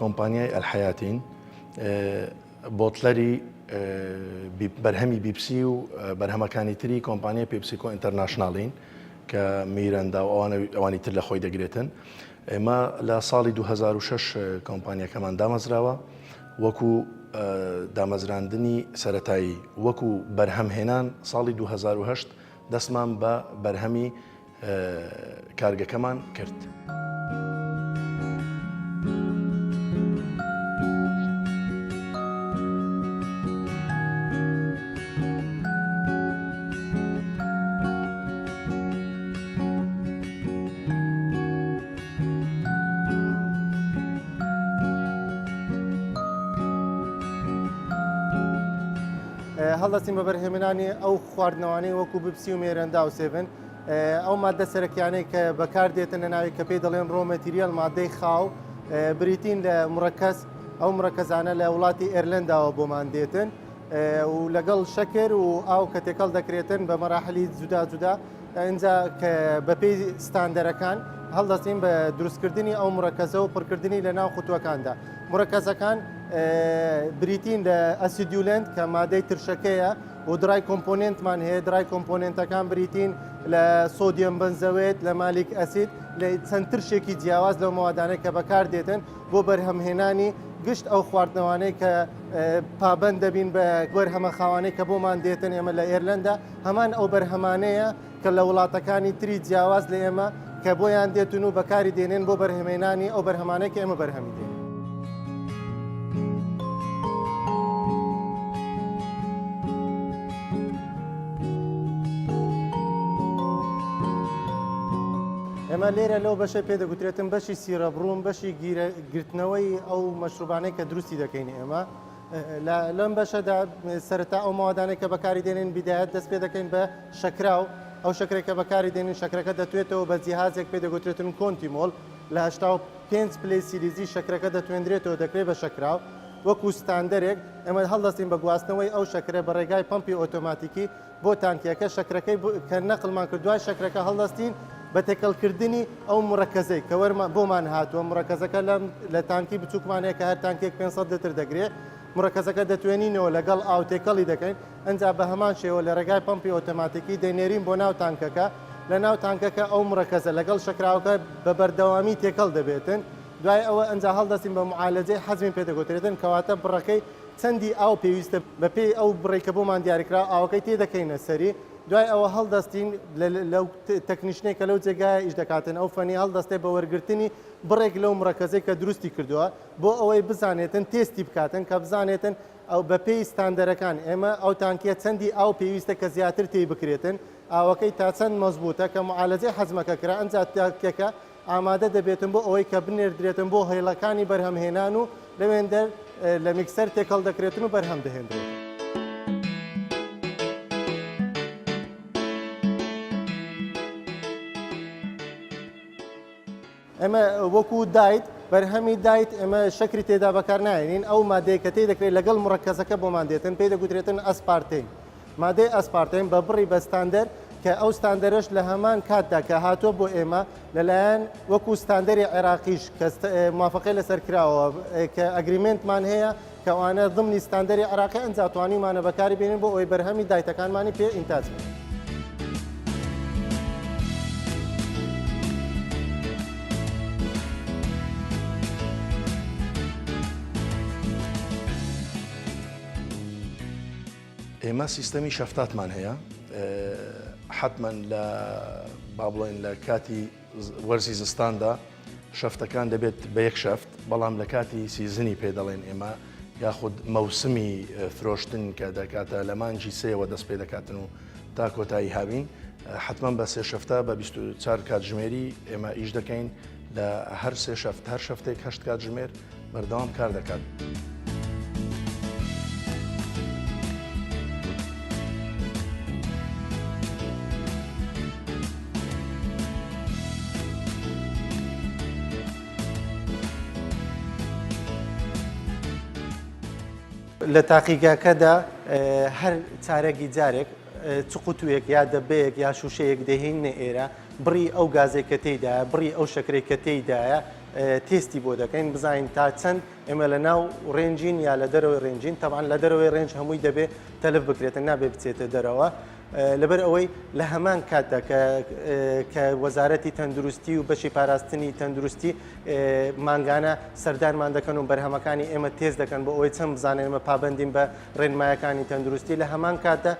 کۆمپانیای ئەلحەیاتین بۆتلەری بەرهەمی بیبسی و بەرهەمەکانی تری کۆمپانیای پێپسیکۆ ئینتەرناشناڵین کە میرەندا و ئەوانی تر لە خۆی دەگرێتن. ئێمە لە ساڵی 2006 کۆمپانیەکەمان دامەزراوە وەکو دامەزراندنی سەرەتایی وەکو بەرهەمهێنان. ساڵی 2008 دەستمان بە بەرهەمی کارگەکەمان کرد. هەڵدەستین بە بەرهێمنانی ئەو خواردنەوانەی وەکو بیبسی و مێرەندا و سێڤن، ئەو مادە سەرەکیانەی کە بەکاردێتن لە ناوی کە پێی دەڵێن ڕۆ مەتیریال مادەی خاو، بریتین لە مڕەکەز. ئەو مڕەکەزانە لە وڵاتی ئێرلنداوە بۆمان دێتن و لەگەڵ شەکر و ئاو کە تێکەڵ دەکرێتن بە مەراحلی جودا جودا. ئینجا کە بەپێی ستاندەرەکان هەڵدەستین بە دروستکردنی ئەو مڕەکەزە و پڕکردنی لە ناو خوتوەکاندا. مڕەکەزەکان بریتین لە ئەسیدیولنت کە مادەی ترشەکەیە و درای کۆمپۆننتمان هەیە. درای کۆمپۆننتەکان بریتین لە سۆدیەم بنزەوێت، لە مالیک ئەسید، لە چەند ترشێکی جیاواز لەو مەوادانەی کە بەکاردێتن بۆ بەرهەمهێنانی گشت ئەو خواردنەوانەی کە پابەند دەبین بە بەرهەمە خاوانەی کە بۆمان دێتن ئێمە لە ئێرلندا. هەمان ئەو بەرهەمانەیە کە لە وڵاتەکانی تری جیاواز لە ئێمە کە بۆیان دێتون و بەکاری دێنێن بۆ بەرهەمهێنانی ئەو بەرهەمانەی کە ئێمە بەرهەمی دێن. ئێمە لێرە لەو بەشە پێ دەگوترێتن بەشی سیرەبڕوون، بەشی گرتنەوەی ئەو مەشروبانەی کە دروستی دەکەین ئێمە. لەم بەشەدا سەرەتا ئەو ماوادانەی کە بەکاری دێنین بیدایەت دەست پێ دەکەین بە شەکراو. ئەو شەکرێک کە بەکاری دێنین شەکرەکە دەتوێتەوە بە جیهازێک پێ دەگوترێتن کۆنتیمۆل. لە 85 پلەی سیلیزی شەکرەکە دەتوێنرێتەوە دەکرێت بە شەکراو وەکو ستاندەرێک. ئەمە هەڵدەستین بە گواستنەوەی ئەو شەکرە بە ڕێگای پەمپی ئۆتۆماتیکی بۆ تانکیەکە. شەکرەکەی کە نەقلمان کردوای شەکرەکە هەڵدەستین بە تێکەڵکردنی ئەو مڕەکەزەی کە بۆمان هاتووە. مڕەکەزەکە لە تانکی بچووکمانەیە کە هەر تانکێک 500 لتر دەگرێت. مڕەکەزەکە دەتوێنینەوە لەگەڵ ئاو تێکەڵی دەکەین. ئەنجا بە هەمان شێوە لە ڕێگای پەمپی ئۆتۆماتیکی دەینێرین بۆ ناو تانکەکە. لە ناو تانکەکە ئەو مڕەکەزە لەگەڵ شەکراوەکە بە بەردەوامی تێکەڵ دەبێتن. دوای ئەوە ئەنجا هەڵدەستین بە معالەجەی حەزمین پێ دەگوترێتن کەواتە بڕەکەی چەندی ئاو پێویستە بەپێی ئەو بڕێک کە بۆمان دیاریکرا ئاوەکەی تێدەکەینە سەری. دوای ئەوە هەڵدەستین لەو تەکنیشنێک کە لەو جێگایە ئیش دەکاتن ئەو فەنی هەڵدەستێ بە وەرگرتنی بڕێک لەو مڕەکەزەی کە دروستی کردووە بۆ ئەوەی بزانێتن تێستی بکاتن کە بزانێتن ئەو بەپێی ستاندەرەکان ئێمە ئەو تانکیە چەندی ئاو پێویستە کە زیاتر تێی بکرێتن، ئاوەکەی تا چەند مەزبوطە کە معالەجەی حەزمەکە کرا. ئەنجا تانکیەکە ئامادە دەبێتن بۆ ئەوەی کە بنێردرێتن بۆ هێڵەکانی بەرهەمهێنان و لەوێندەر لە میکسەر تێکەڵ دەکرێتن و بەرهەم دەهێنرێت. ئەمە وەکو دایت بەرهەمی دایت ئێمە شەکری تێدا بەکار نایێنین. ئەو مادەی کە تێ دەکرێت لەگەڵ مڕەکەزەکە بۆمان دێتن پێی دەگوترێتن ئەسپارتین. مادەی ئەسپارتین بە بڕی بە ستاندەر کە ئەو ستاندەرش لە هەمان کاتدا کە هاتووە بۆ ئێمە لەلایەن وەکو ستاندەری عێراقیش کە موافقەی لەسەر کراوە کە ئەگریمنتمان هەیە کە ئەوانە ضمنی ستاندەری عێراقی ئەنجا توانیمانە بەکاری بێنین بۆ ئەوەی بەرهەمی دایتەکانمانی پێ ئینتاج بێت. ئێمە سیستەمی شەفتاتمان هەیە. حتمما لە با بڵێن لە کاتی وەرزی زستاندا شەفتەکان دەبێت بە یەک شەفت، بەڵام لە کاتی سیزنی پێ دەڵێن ئێمە یاخود مەوسمی فرۆشتن کە دەکاتە لە مانجی سێەوە دەست پێ دەکاتن و تا کۆتایی هاوین حتمما بە سێ شەفتە بە 24 کاتژمێری ئێمە ئیش دەکەین لە هەر سێ شەفت هەر شەفتێک 8 کاتژمێر بەردەوام کار دەکات. لە تاقیگاکەدا هەر چارەکی جارێک چ قوتوویەک یا دەبەیەک یا شوشەیەک دەهێنە ئێرە بڕی ئەو گازێک کە تێیدایە بڕی ئەو شەکرێک کە تێیدایە تێستی بۆ دەکەین بزانین تا چەند ئێمە لە ناو ڕێنجین یا لە دەرەوەی ڕێنجین تەبان لە دەرەوەی ڕێنج هەمووی دەبێت تەلف بکرێتە نابێ بچێتە دەرەوە لەبەر ئەوەی لە هەمان کاتدا کە وەزارەتی تەندروستی و بەشی پاراستنی تەندروستی مانگانە سەردارمان دەکەن و بەرهەمەکانی ئێمە تێز دەکەن بۆ ئەوەی چەند بزانێن ئێمە پابندیم بە ڕێنمایەکانی تەندروستی لە هەمان کاتدا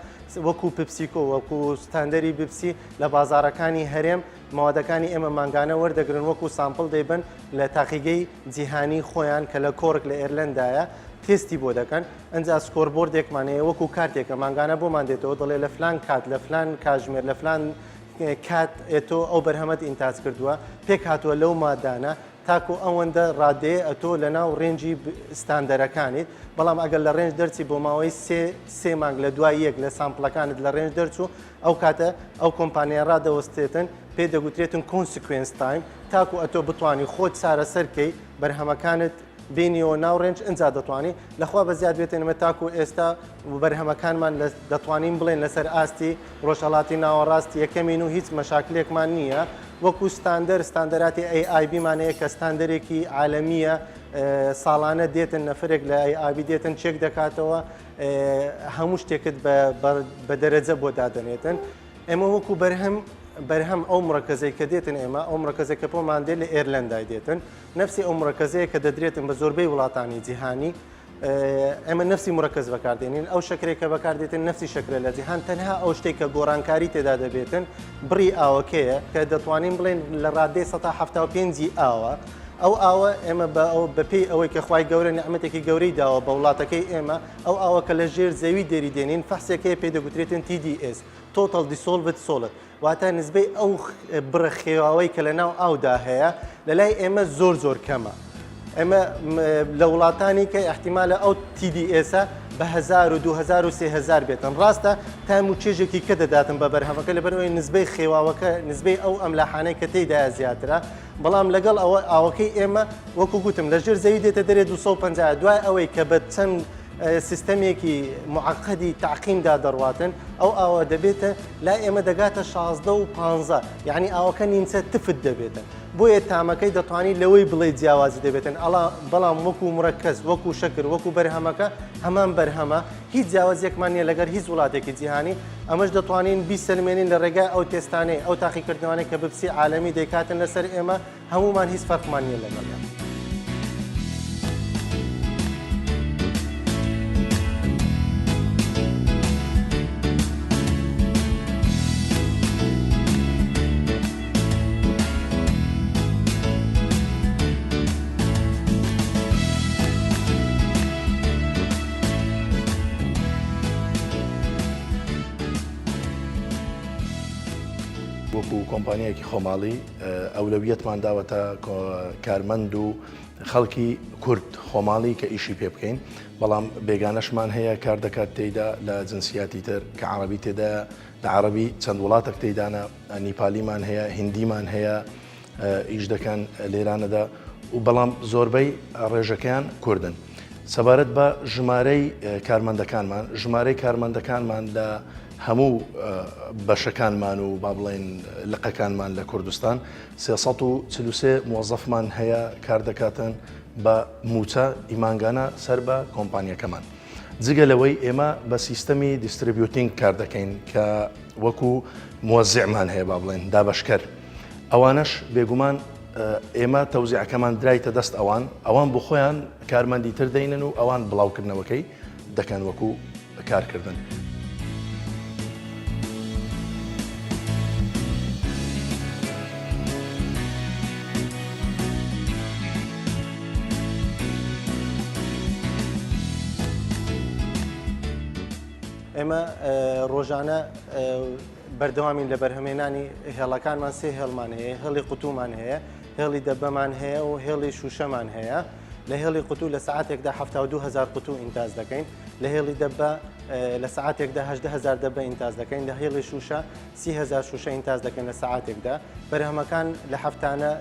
وەکو پپسیکۆ وەکو ستاندەری بپسی لە بازارەکانی هەرێم ماوەدەکانی ئێمە مانگانە وەردەگرن وەکو سامپڵ دەیبن لە تاقیگەی جیهانی خۆیان کە لە کۆرک لە ئێرلندایە تێستی بۆ دەکەن ئەنج سکۆربۆردێکمانەیە وەکو کارتێکە مانگانە بۆمان دێتەوە دەڵێ لە فلان کات لە فلان کاژمێر لە فلان کات ئێتۆ ئەو بەرهەمەت ئینتاج کردووە پێک هاتووە لەو مادانە تاکو ئەوەندە ڕادەیە ئەتۆ لە ناو ڕێنجی ستاندەرەکانیت بەڵام ئەگەر لە ڕێنج دەرچی بۆ ماوەی سێ مانگ لە دوای یەک لە سامپڵەکانت لە ڕێنج دەرچوو ئەو کاتە ئەو کۆمپانیا ڕادەوەستێتن پێ دەگوترێتن کۆنسیکوێنس تایم تاکو ئەتۆ بتانی خۆت چارەسەرکەی بەرهەمەکانت بینیەوە ناو ڕێنج ئەنجا دەتوانانی لەخوا بەزیاد بێتێنمە تاکو ئێستا بەرهەمەکانمان دەتوانین بڵێن لەسەر ئاستی ڕۆژهەڵاتی ناوەڕاستی یەکەمین و هیچ مەشاکلێکمان نییە وەکو ستاندەراتی AIB مانەیە کە ستاندەرێکی عالەمیە ساڵانە دێتن نەفرێک لە AIB دێتن چێک دەکاتەوە هەموو شتێکت بە دەرەجە بۆ دادەنێتن ئێمە وەکو بەرهەم ئەو مڕەکەزەی کە دێتن ئێمە ئەو مڕەکەزێک کە پۆمان دێت لە ئێرلندای دێتن نفسی ئەو مڕەکەزەیە کە دەدرێتن بە زۆربەی وڵاتانی جیهانی ئەمە نفسی مڕەکەز بەکاردێنین ئەو شەکرێکە بەکاردێتن نفسی شەکرە لە جیهان تەنها ئەو شتێک کە گۆڕانکاری تێدا دەبێتن بڕی ئاوەکەیە کە دەتوانین بڵێن لە ڕادەی 175 ئاوە ئەو ئاوە ئێمە بەپێی ئەوەی کە خوای گەورە نعمەتێکی گەورەی داوە بە وڵاتەکەی ئێمە ئەو ئاوەکە لە ژێر زەوی دێری دێنین فەحسێکەیە پێ دەگوترێتن TDS Total Dissolved Solid واتە نسبەی ئەو بڕە خێواوەی کە لە ناو ئاودا هەیە لە لای ئێمە زۆر کەمە ئێمە لە وڵاتانی کە احتیمالە ئەو TDS-ە بە 1000 و 2000 و 3000 بێتن ڕاستە تایم و چێژێکی کە دەداتن بە بەرهەمەکە لەبەرەوەی نسبەی خێواوەکە نسبەی ئەو ئەملاحانەی کە تێیدایە زیاترە بەڵام لەگەڵ ئەوە ئاوەکەی ئێمە وەکو گوتم لە ژێر زەوی دێتە دەرێ 250 دوای ئەوەی کە بە چەند سیستەمێکی معقدی تعقیمدا دەڕواتن ئەو ئاوە دەبێتە لای ئێمە دەگاتە 16 و 15 یعنی ئاوەکە نیمچە تفت دەبێتن بۆیە تامەکەی دەتوانانی لەوەی بڵێ جیاوازی دەبێتن بەڵام وەکو مڕەکەز وەکو شەکر وەکو بەرهەمەکە هەمان بەرهەمە هیچ جیاوازیەکمان نیە لەگەر هیچ وڵاتێکی جیهانی ئەمەش دەتوانین بیسەلمێنین لە ڕێگای ئەو تێستانەی ئەو تاقیکردنەوەی کە بپسی عالەمی دەیکاتن لەسەر ئێمە هەمومان هیچ فەرقمان نیە لەگەڵیان. وەکو کۆمپانیایەکی خۆماڵی ئەولەویەتمان داوەتە کارمەند و خەڵکی کورد خۆماڵی کە ئیشی پێ بکەین بەڵام بێگانەشمان هەیە کار دەکات تێیدا لە جنسیاتی تر کە عەرەبی تێدا لە عەرەبی چەند وڵاتێک تێدانە نیپالیمان هەیە هیندیمان هەیە ئیش دەکەن لێرانەدا و بەڵام زۆربەی ڕێژەکەیان کوردن سەبارەت بە ژمارەی کارمەندەکانمان لە هەموو بەشەکانمان و با بڵێن لقەکانمان لە کوردستان 343 موظفمان هەیە کار دەکاتن بە موچە ئیمانگانە سەر بە کۆمپانیەکەمان جگە لەوەی ئێمە بە سیستەمی دیستریبیوتینگ کار دەکەین کە وەکو موەزیعمان هەیە با بڵێن دابەشکەر ئەوانش بێگومان ئێمە تەوزیعەکەمان درایتە دەست ئەوان بۆ خۆیان کارمەندی تر دەینن و ئەوان بڵاوکردنەوەکەی دەکەن وەکو کارکردن. ئێمە ڕۆژانە بەردەوامین لە بەرهەمێنانی هێڵەکانمان سێ هێڵمان هەیە هێڵی قوتومان هەیە هێڵی دەبەمان هەیە و هێڵی شوشەمان هەیە لە هێڵی قوتو لە سعاتێکدا 72000 قوتو ئینتاز دەکەین لە هێڵی دەبە لە سعاتێکدا 18000 دەبە ئینتاز دەکەین لە هێڵی شوشە 30000 شوشە ئینتاز دەکەین لە سعاتێکدا بەرهەمەکان لە هەفتانە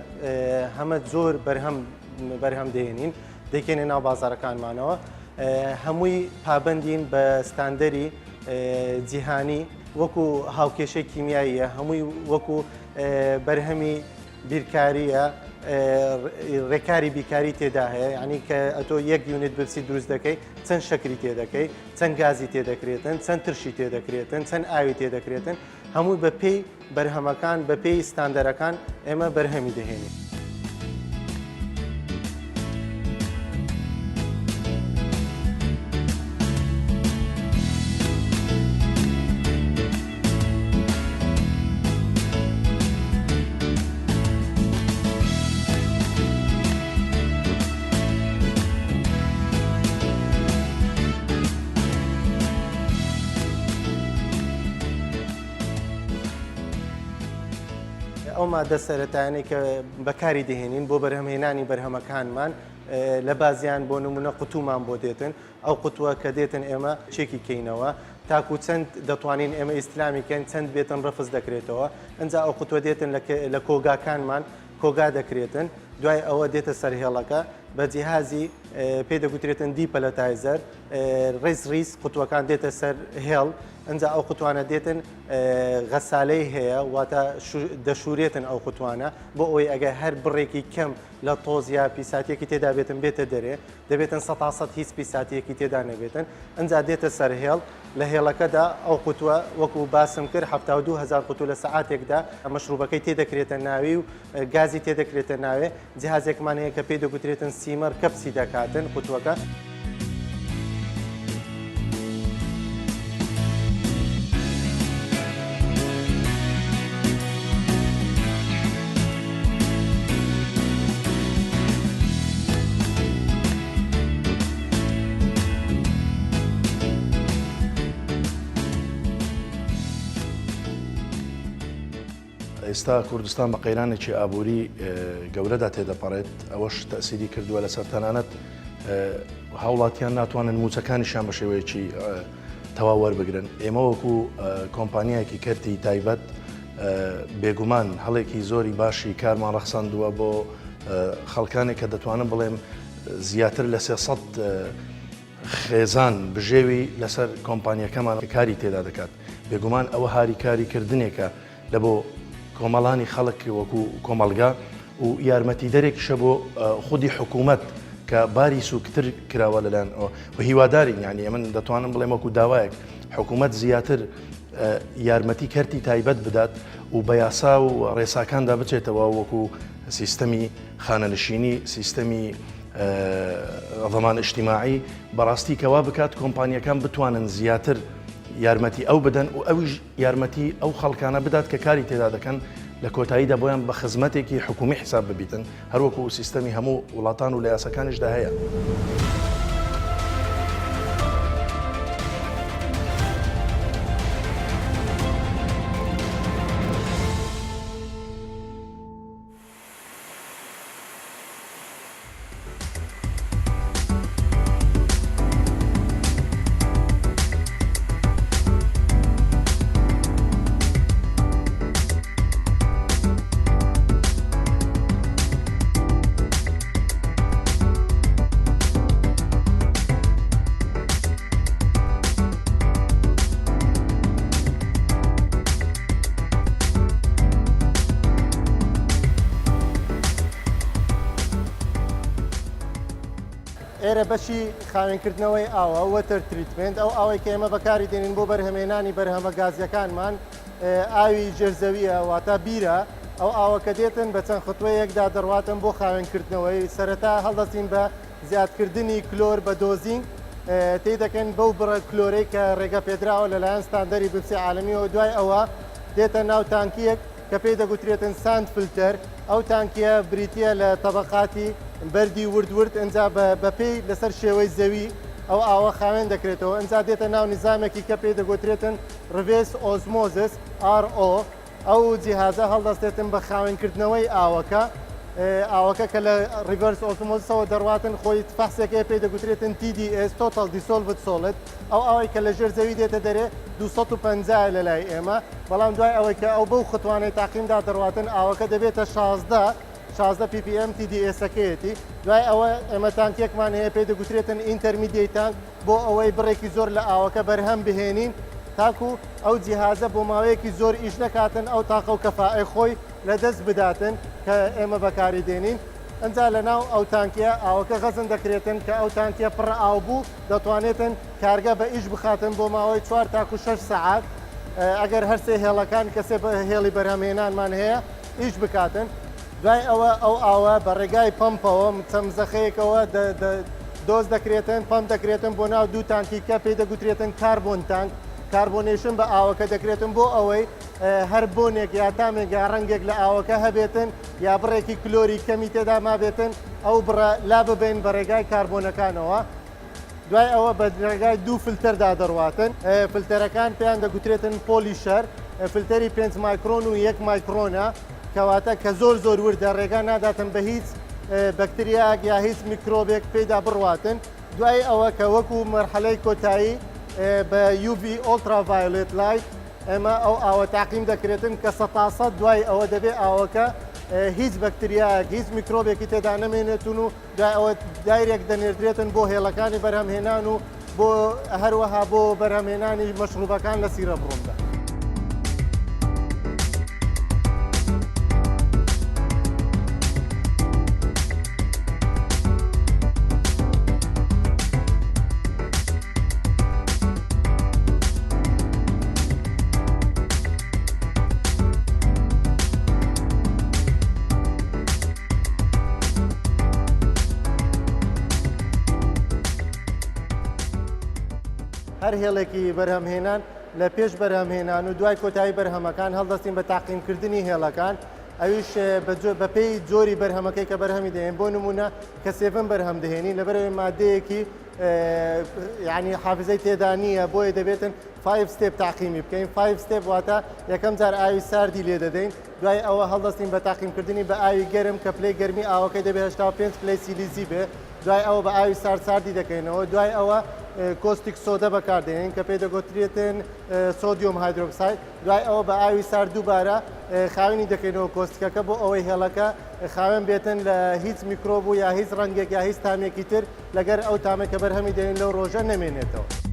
هەمە زۆر بەرهەم دێنین دەکەینە ناو بازارەکانمانەوە هەمووی پابندین بە ستاندەری جیهانی وەکو هاوکێشەی کیمیاییە هەمووی وەکو بەرهەمی بیرکاریە ڕێکاری بیکاری تێدا هەیە، ینی کە ئەتۆ یەک یونیت برسی دروست دەکەی چەند شەکری تێدەکەی، چەند گازی تێدەکرێتن، چەند ترشی تێدەکرێتن، چەند ئاوی تێدەکرێتن، هەمووی بە پێی بەرهەمەکان بە پێی ستاندەرەکان ئێمە بەرهەمی دەهێنین. ئەو مادە سەرەتایانەی کە بەکاری دەهێنین بۆ بەرهەمهێنانی بەرهەمەکانمان لە بازیان بۆ نمونە قوتومان بۆ دێتن، ئەو قوتووە کە دێتن ئێمە چێکی کەینەوە تاکو چەند دەتوانین ئێمە ئیسلامیکەن چەند بێتن ڕفز دەکرێتەوە، ئەنجا ئەو قوتوە دێتن لە کۆگاکانمان کۆگا دەکرێتن، دوای ئەوە دێتە سەر هێڵەکە بە جیهازی پێ دەگوترێتن دیپەلەتایزەر ڕێز قوتوەکان دێتە سەر هێڵ، ئەنجا ئەو قوتوانە دێتن غەسالەی هەیە واتە دەشورێتن ئەو قوتوانە بۆ ئەوەی ئەگە هەر بڕێکی کەم لە تۆز یا پیساتیەکی تێدا بێتن بێتە دەرێ دەبێتن 100% هیچ پیساتیەکی تێدا نەبێتن، ئەنجا دێتە سەر هێڵ لە هێڵەکەدا ئەو قوتووە وەکو باسم کرد 72,000 قوتو لە سەعاتێکدا مەشروبەکەی تێدەکرێتە ناوی و گازی تێدەکرێتە ناوێ، جیهازێکمان هەیە کە پێی دەگوترێتن سیمەر کەپسی دەکاتن قوتوەکە. ئێستا کوردستان بە قەیرانێکی ئابووری گەورەدا تێدەپەڕێت، ئەوەش تەسیری کردووە لەسەر تەنانەت هاوڵاتیان ناتوانن موچەکانیشان بە شێوەیەکی تەواو وەربگرن. ئێمە وەکو کۆمپانیایەکی کەرتی تایبەت بێگومان هەڵێکی زۆری باشی کارمان ڕەخساندووە بۆ خەڵکانێک کە دەتوانن بڵێم زیاتر لە 300 خێزان بژێوی لەسەر کۆمپانیەکەمان کاری تێدا دەکات. بێگومان ئەوە هاریکاریکردنێکە لە بۆ کۆمەڵانی خەڵک وەکو کۆمەلگا و یارمەتی دەرێکیشە بۆ خودی حکوومەت کە باری سوکتر کراوە لەلایەن و هیوادارین، یعنی ئەمن دەتوانم بڵێم وەکو داوایەک حکوومەت زیاتر یارمەتی کەرتی تایبەت بدات و بە یاسا و ڕێساکاندا بچێتەوە وەکو سیستەمی خانەنشینی، سیستەمی ڕەمان ئیجتیماعی بەڕاستی کەوا بکات کۆمپانیەکان بتوانن زیاتر یارمەتی ئەو بدەن و ئەویش یارمەتی ئەو خەڵکانە بدات کە کاری تێدا دەکەن لە کۆتاییدا بۆیان بە خزمەتێکی حکومی حساب ببیتن، هەروەکو سیستەمی هەموو وڵاتان و لە یاساکانیشدا هەیە. ئێرە بەشی خاوێنکردنەوەی ئاوە وەتەر تریتمنت، ئەو ئاوەی کە ئێمە بەکاری دێنین بۆ بەرهەمهێنانی بەرهەمە گازیەکانمان ئاوی جێرزەویە واتە بیرە، ئەو ئاوەکە دێتن بە چەند خۆتوەیەکدا دەڕواتن بۆ خاوێنکردنەوەی سەرەتا هەڵدەچین بە زیادکردنی کلۆر بە دۆزینگ تێی دەکەن بەو بڕە کلۆرەی کە ڕێگە پێدراوە لەلایەن ستاندەری بنسی عالەمیەوە، دوای ئەوە دێتە ناو تانکیەک کە پێی دەگوترێتن ساند فلتەر، ئەو تانکیە بریتە لە تەبەقاتی بەردی وردورد، ئەنجا بە پێی لەسەر شێوەی زەوی ئەو ئاوە خاوێن دەکرێتەوە، ئەنجا دێتە ناو نیزامێکی کە پێی دەگوترێتن ڕڤێس ئۆزمۆزس RO، ئەو جیهازە هەڵدەستێتن بە خاوێنکردنەوەی ئاوەکە، ئاوەکە کە لە ریڤەرس ئۆزمۆزسەوە دەڕواتن خۆی فەحسێکەیە پێی دەگوترێتن TDS Total Dissolved Solid، ئەو ئاوەی کە لە ژێر زەوی دێتە دەرێ 250 لە لای ئێمە، بەڵام دوای ئەوەی کە ئەو بەو خۆتوانەی تاقیمدا دەڕواتن ئاوەکە دەبێتە 16 ppm TDS-ەکەیەتی، دوای ئەوە ئێمە تانکێکمان هەیە پێی دەگوترێتن ئینتەرمیدیەت تانک بۆ ئەوەی بڕێکی زۆر لە ئاوەکە بەرهەم بهێنین تاکو ئەو جیهازە بۆ ماوەیەکی زۆر ئیش نەکاتن ئەو تاقە و کەفاءەی خۆی لە دەست بداتن کە ئێمە بەکاری دێنین. ئەنجا لە ناو ئەو تانکیە ئاوەکە غەزن دەکرێتن کە ئەو تانکیە پڕ ئاو بوو دەتوانێتن کارگە بە ئیش بخاتن بۆ ماوەی 4 تاکو 6 سەعات ئەگەر هەرسێ هێڵەکان کەسێ هێڵی بەرهەمهێنانمان هەیە ئیش بکاتن. دوای ئەوە ئەو ئاوە بە ڕێگای پمپەوە چەمزەخەیەکەوە دۆز دەکرێتن پمپ دەکرێتن بۆ ناو دوو تانکیکە پێی دەگوترێتن کاربۆن تانک. کاربۆنیشن بە ئاوەکە دەکرێتن بۆ ئەوەی هەر بۆنێک یا تامێک یا ڕەنگێک لە ئاوەکە هەبێتن یا بڕێکی کلۆری کەمی تێدا مابێتن ئەو بڕە لا ببین بە ڕێگای کاربۆنەکانەوە. دوای ئەوە بە ڕێگای دوو فلتەردا دەڕواتن. فلتەرەکان پێیان دەگوترێتن پۆلیشەر، فلتەری 5 مایکرۆن و 1 مایکرۆنە کەواتە کە زۆر وردە ڕێگا ناداتن بە هیچ بەکتریاک یا هیچ میکرۆبێک پێدا بڕواتن. دوای ئەوە کە وەکو مەرحەلەی کۆتایی بە UV Ultraviolet Light ئێمە ئەو ئاوە تاقیم دەکرێتن کە 100% دوای ئەوە دەبێت ئاوەکە هیچ بەکتریاک هیچ میکرۆبێکی تێدا نەمێنێتون و دوای ئەوە دایرێک دەنێردرێتن بۆ هێڵەکانی بەرهەمهێنان و بۆ هەروەها بۆ بەرهەمهێنانی مەشروبەکان لە سیرە بڕۆمدا. هەر هێڵێکی بەرهەمهێنان لە پێش بەرهەمهێنان و دوای کۆتایی بەرهەمەکان هەڵدەستین بە تاقیمکردنی هێڵەکان ئەویش بەپێی جۆری بەرهەمەکەی کە بەرهەمی دەهێن بۆ نمونە کە سێڤن بەرهەم دەهێنی لەبەرەوەی مادەیەکی یعنی حافزەی تێدا نییە بۆیە دەبێتن 5 ستێپ تاقیمی بکەین. 5 ستێپ واتە یەکەم جار ئاوی ساردی لێ دەدەین دوای ئەوە هەڵدەستین بە تاقیمکردنی بە ئاوی گەرم کە پلەی گەرمی ئاوەکەی دەبێت 85 پلەی سیلیزی بێ دوای ئەوە بە ئاوی ساردی دەکەینەوە دوای ئەوە کۆستیک سۆدە بەکاردێنین کە پێی دەگوترێتن سۆدیۆم هایدرۆکساید دوای ئەوە بە ئاوی سارد دووبارە خاوێنی دەکەینەوە کۆستیکەکە بۆ ئەوەی هێڵەکە خاوێن بێتن لە هیچ میکرۆب و یا هیچ ڕەنگێک یا هیچ تامێکی تر لەگەر ئەو تامێکە بەرهەمی دێنین لەو ڕۆژە نەمێنێتەوە.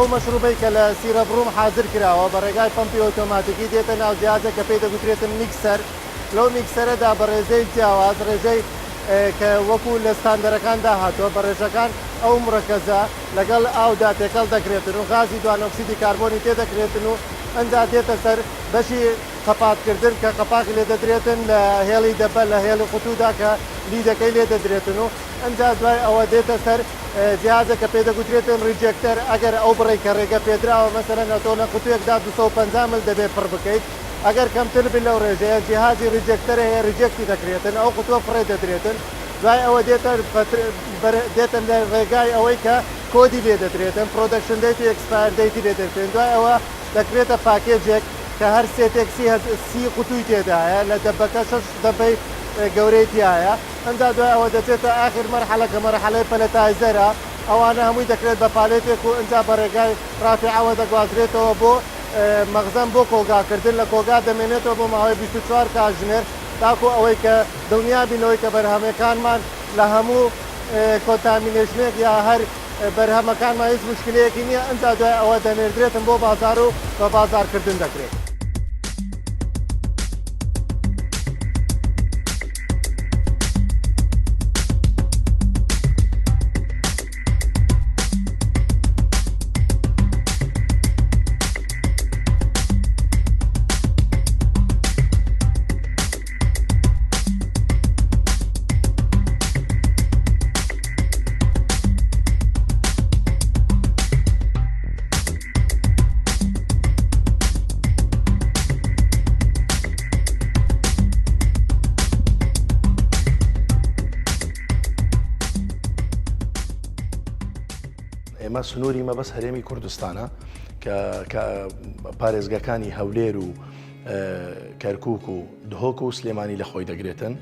ئەو مەشروبەی کە لە سیرە بڕوم حاضر کراوە بە ڕێگای پمپی ئۆتۆماتیکی دێتە ناو جیازە کە پێی دەگوترێتن میکسەر. لەو میکسەرەدا بە ڕێژەی جیاواز ڕێژەی کە وەکو لە ستاندەرەکان داهاتوە بە ڕێژەکان ئەو مڕەکەزە لەگەڵ ئاودا تێکەڵ دەکرێتن و غازی دوانۆکسیدی کاربۆنی تێدەکرێتن و ئەنجا دێتە سەر بەشی قەپاتکردن کە قەپاقی لێ دەدرێتن لە هێڵی دەبە لە هێڵی قوتوودا کە لیدەکەی لێ دەدرێتن و ئەنجا دوای ئەوە دێتە سەر جیازە کە پێ دەگوترێتن ریجێکتەر ئەگەر ئەو بڕێ کە ڕێگە پێدراوە مەسەرەن ئەتۆ لە قوتوویەکدا 250 مل دەبێت پڕ بکەیت ئەگەر کەمتر بێت لەو ڕێژەیە جیهازی ریجێکتەر هەیە ریجێکتی دەکرێتن ئەو قوتووە فڕێ دەدرێتن دوای ئەوە دێتن لە ڕێگای ئەوەی کە کۆدی لێ دەدرێتن پرۆدەکشن دەیت و ئەکسپایر دەیتی لێ دەدرێتن دوای ئەوە دەکرێتە پاکێجێک کە هەر سێتێکسی سی قوتووی تێدایە لە دەبەکە 6 دەبەی گەورەی تایە ئەمدا دوای ئەوە دەچێتە ئاخر مەرحەلە کە مەرحەلەی پەلەتایزەرە ئەوانە هەمووی دەکرێت بە پالێتێک و ئەنجا بە ڕێگای ڕافعەوە دەگوازرێتەوە بۆ مەغزەم بۆ کۆگاکردن لە کۆگا دەمێنێتەوە بۆ ماوەی 24 کاتژمێر تاکو ئەوەی کە دڵنیا بینەوەی کە بەرهەمەکانمان لە هەموو کۆنتامینێشنێک یا هەر بەرهەمەکانمان هیچ مشکلەیەکی نییە ئەنجا دوای ئەوە دەنێردرێتن بۆ بازار و بە بازارکردن دەکرێت. ئێمە سنووری مە بەس هەرێمی کوردستانە کە پارێزگەکانی هەولێر و کەرکووک و دهۆک و سلێمانی لە خۆی دەگرێتن.